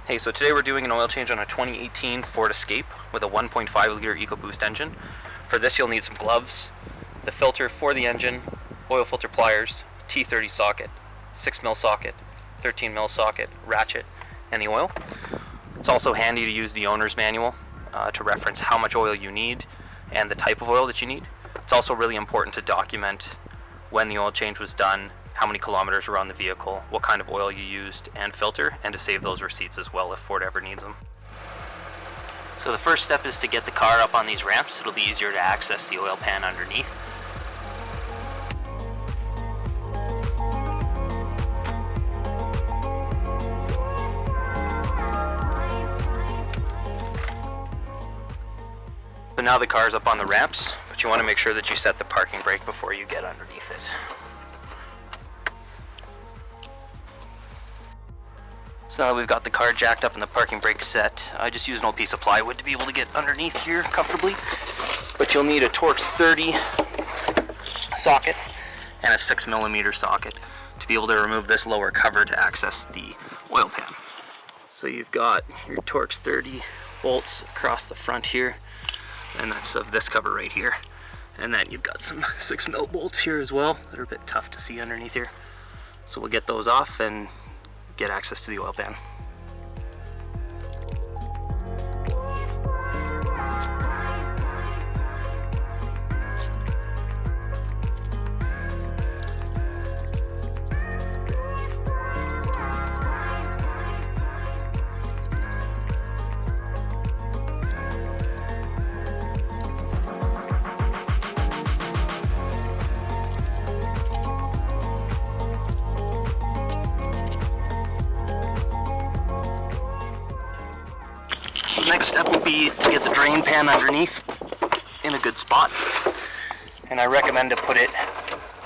Hey, so today we're doing an oil change on a 2018 Ford Escape with a 1.5 liter EcoBoost engine. For this you'll need some gloves, the filter for the engine, oil filter pliers, T30 socket, 6mm socket, 13mm socket, ratchet, and the oil. It's also handy to use the owner's manual to reference how much oil you need and the type of oil that you need. It's also really important to document when the oil change was done, how many kilometers were on the vehicle, what kind of oil you used and filter, and to save those receipts as well if Ford ever needs them. So the first step is to get the car up on these ramps. It'll be easier to access the oil pan underneath. But now the car's up on the ramps, but you want to make sure that you set the parking brake before you get underneath it. So now that we've got the car jacked up and the parking brake set, I just use an old piece of plywood to be able to get underneath here comfortably. But you'll need a Torx 30 socket and a 6mm socket to be able to remove this lower cover to access the oil pan. So you've got your Torx 30 bolts across the front here, and that's of this cover right here. And then you've got some 6mm bolts here as well that are a bit tough to see underneath here. So we'll get those off and get access to the oil pan. Next step will be to get the drain pan underneath in a good spot, and I recommend to put it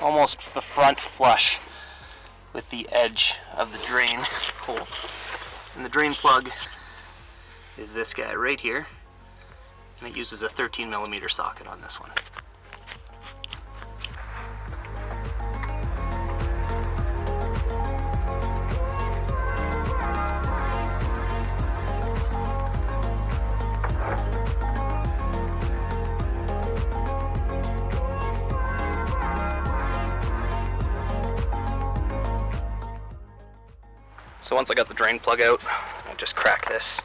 almost the front flush with the edge of the drain hole. And the drain plug is this guy right here, and it uses a 13mm socket on this one. So once I got the drain plug out, I just crack this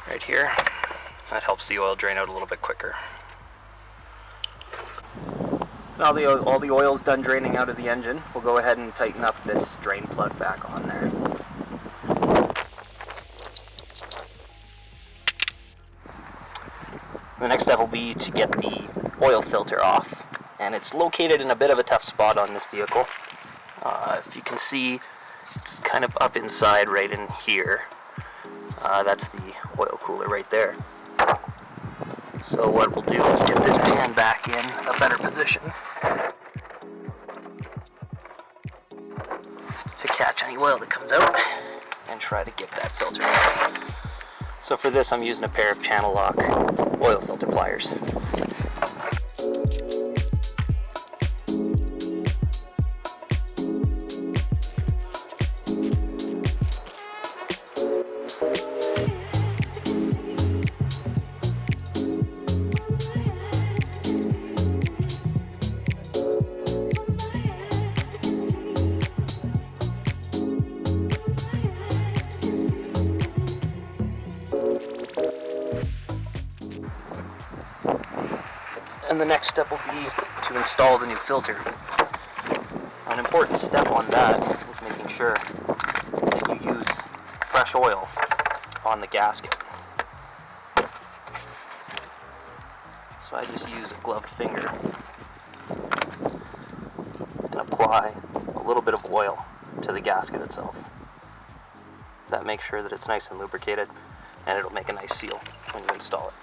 right here. That helps the oil drain out a little bit quicker. So now all the oil's done draining out of the engine, we'll go ahead and tighten up this drain plug back on there. The next step will be to get the oil filter off, and it's located in a bit of a tough spot on this vehicle. If you can see, it's kind of up inside right in here. That's the oil cooler right there. So what we'll do is get this pan back in a better position to catch any oil that comes out and try to get that filter out. So for this I'm using a pair of channel lock oil filter pliers. And the next step will be to install the new filter. An important step on that is making sure that you use fresh oil on the gasket. So I just use a gloved finger and apply a little bit of oil to the gasket itself. That makes sure that it's nice and lubricated, and it'll make a nice seal when you install it.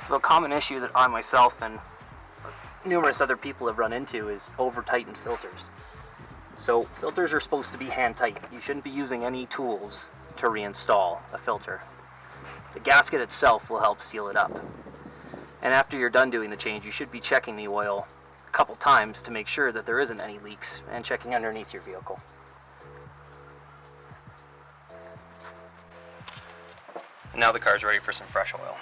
So a common issue that I myself and numerous other people have run into is over-tightened filters. So filters are supposed to be hand tight. You shouldn't be using any tools to reinstall a filter. The gasket itself will help seal it up. And after you're done doing the change, you should be checking the oil a couple times to make sure that there isn't any leaks, and checking underneath your vehicle. Now the car's ready for some fresh oil.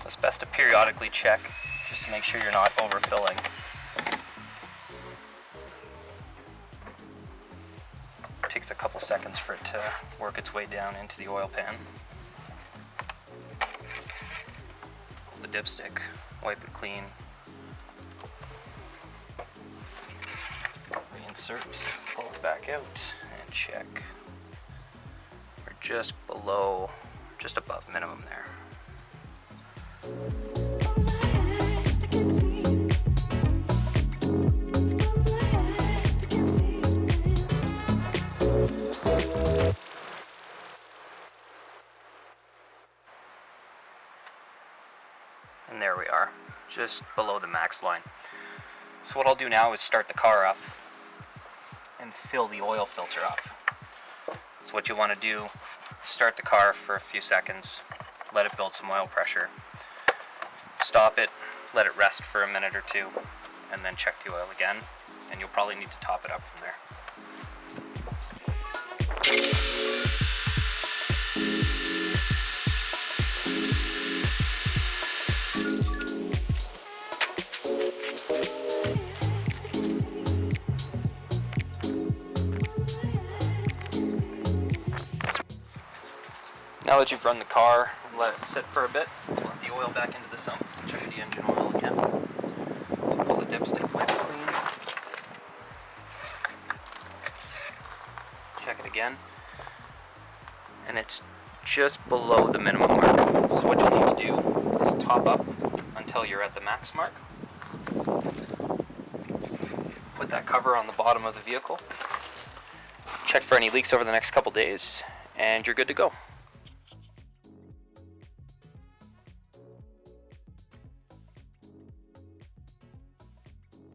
It's best to periodically check just to make sure you're not overfilling. It takes a couple seconds for it to work its way down into the oil pan. Pull the dipstick, wipe it clean. Reinsert, pull it back out, and check. We're just above minimum there. And there we are, just below the max line. So what I'll do now is start the car up and fill the oil filter up. So what you want to do, start the car for a few seconds, let it build some oil pressure, stop it, let it rest for a minute or two, and then check the oil again, and you'll probably need to top it up from there. Now that you've run the car, let it sit for a bit, let the oil back into the sump, check the engine oil again. So pull the dipstick, wipe it clean. Check it again. And it's just below the minimum mark. So what you need to do is top up until you're at the max mark. Put that cover on the bottom of the vehicle. Check for any leaks over the next couple days, and you're good to go.